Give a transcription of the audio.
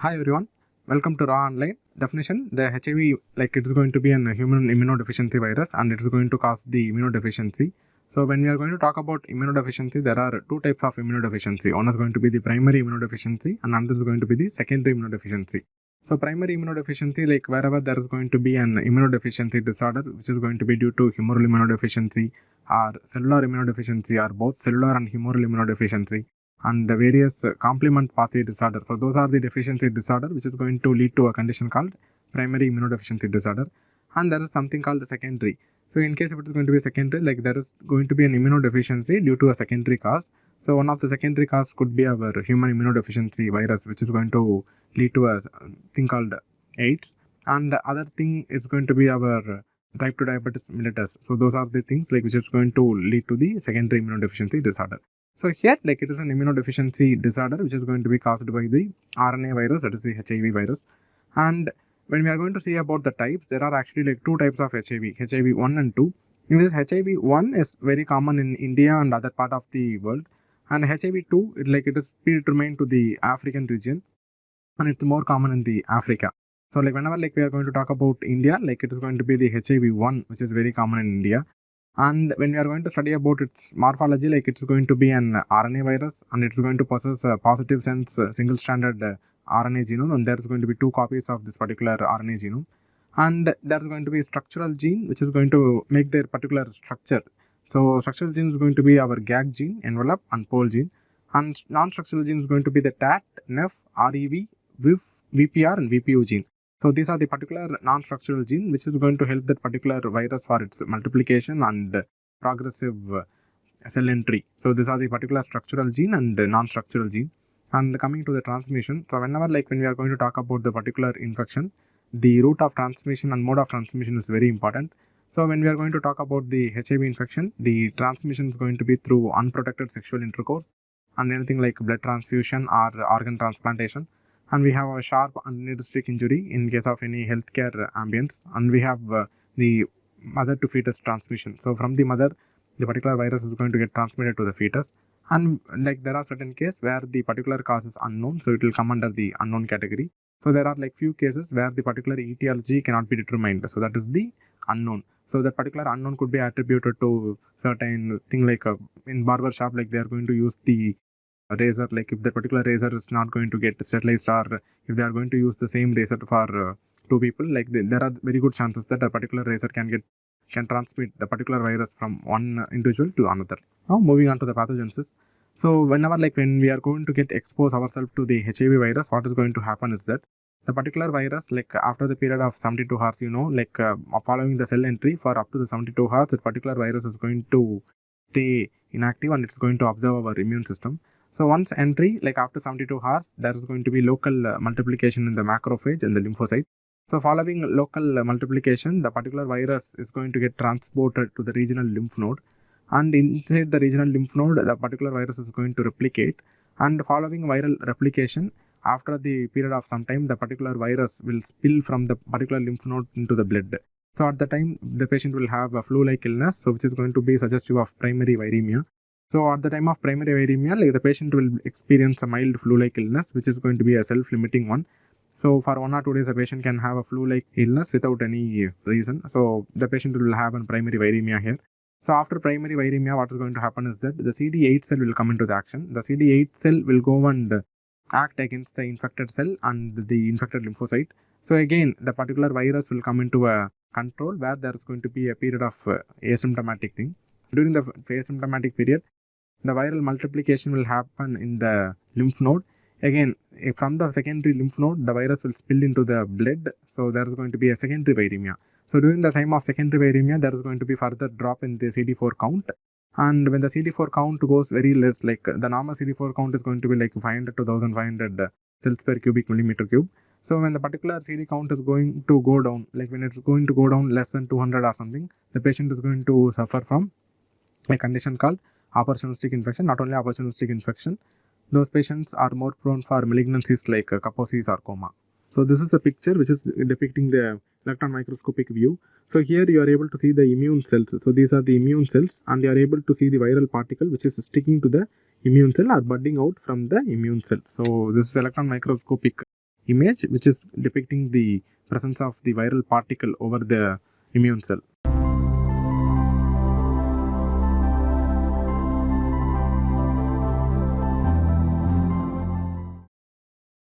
Hi everyone, welcome to Raaonline. Definition: the HIV, it is going to be an human immunodeficiency virus, and it is going to cause the immunodeficiency. So when we are going to talk about immunodeficiency, there are two types of immunodeficiency. One is going to be the primary immunodeficiency, and another is going to be the secondary immunodeficiency. So primary immunodeficiency, like wherever there is going to be an immunodeficiency disorder, which is going to be due to humoral immunodeficiency or cellular immunodeficiency or both cellular and humoral immunodeficiency, and the various complement pathway disorder. So those are the deficiency disorder which is going to lead to a condition called primary immunodeficiency disorder. And there is something called secondary. So in case if it is going to be secondary, like there is going to be an immunodeficiency due to a secondary cause. So one of the secondary cause could be our human immunodeficiency virus, which is going to lead to a thing called AIDS. And the other thing is going to be our type 2 diabetes mellitus. So those are the things which is going to lead to the secondary immunodeficiency disorder. So here, it is an immunodeficiency disorder which is going to be caused by the RNA virus, that is the HIV virus. And when we are going to see about the types, there are actually two types of HIV, HIV 1 and 2. In this, HIV 1 is very common in India and other part of the world, and HIV 2, it is predetermined to the African region, and it's more common in the Africa. So whenever we are going to talk about India, it is going to be the HIV 1, which is very common in India. And when we are going to study about its morphology, it's going to be an RNA virus, and it's going to possess a positive sense single-stranded RNA genome, and there's going to be 2 copies of this particular RNA genome. And there's going to be a structural gene which is going to make their particular structure. So structural gene is going to be our GAG gene, envelope, and pole gene. And non-structural gene is going to be the TAT, NEF, REV, VIF, VPR, and VPU gene. So these are the particular non-structural gene which is going to help that particular virus for its multiplication and progressive cell entry. So these are the particular structural gene and non-structural gene. And coming to the transmission, so whenever when we are going to talk about the particular infection, the route of transmission and mode of transmission is very important. So when we are going to talk about the HIV infection, the transmission is going to be through unprotected sexual intercourse and anything like blood transfusion or organ transplantation. And we have a sharp unrealistic injury in case of any healthcare ambience, and we have the mother to fetus transmission. So from the mother, the particular virus is going to get transmitted to the fetus, and there are certain cases where the particular cause is unknown, so it will come under the unknown category. So there are few cases where the particular etiology cannot be determined, so that is the unknown. So that particular unknown could be attributed to certain thing in barber shop, they are going to use the razor, if the particular razor is not going to get sterilized, or if they are going to use the same razor for 2 people, there are very good chances that a particular razor can transmit the particular virus from one individual to another. Now moving on to the pathogenesis. So whenever when we are going to get expose ourselves to the HIV virus, what is going to happen is that the particular virus, after the period of 72 hours, following the cell entry for up to the 72 hours, the particular virus is going to stay inactive and it's going to observe our immune system. So once entry, after 72 hours, there is going to be local multiplication in the macrophage and the lymphocyte. So following local multiplication, the particular virus is going to get transported to the regional lymph node, and inside the regional lymph node, the particular virus is going to replicate, and following viral replication, after the period of some time, the particular virus will spill from the particular lymph node into the blood. So at the time, the patient will have a flu-like illness, so which is going to be suggestive of primary viremia. So at the time of primary viremia, the patient will experience a mild flu-like illness, which is going to be a self-limiting one. So for 1 or 2 days, a patient can have a flu-like illness without any reason. So the patient will have a primary viremia here. So after primary viremia, what is going to happen is that the CD8 cell will come into the action. The CD8 cell will go and act against the infected cell and the infected lymphocyte. So again, the particular virus will come into a control where there is going to be a period of asymptomatic thing. During the asymptomatic period, the viral multiplication will happen in the lymph node. Again, from the secondary lymph node, the virus will spill into the blood. So there is going to be a secondary viremia. So during the time of secondary viremia, there is going to be further drop in the CD4 count. And when the CD4 count goes very less, the normal CD4 count is going to be 500 to 1500 cells per cubic millimeter cube. So when the particular CD count is going to go down, when it's going to go down less than 200 or something, the patient is going to suffer from a condition called opportunistic infection. Not only opportunistic infection, those patients are more prone for malignancies like Kaposi's or coma. So this is a picture which is depicting the electron microscopic view. So here you are able to see the immune cells. So these are the immune cells, and you are able to see the viral particle which is sticking to the immune cell or budding out from the immune cell. So this is electron microscopic image which is depicting the presence of the viral particle over the immune cell.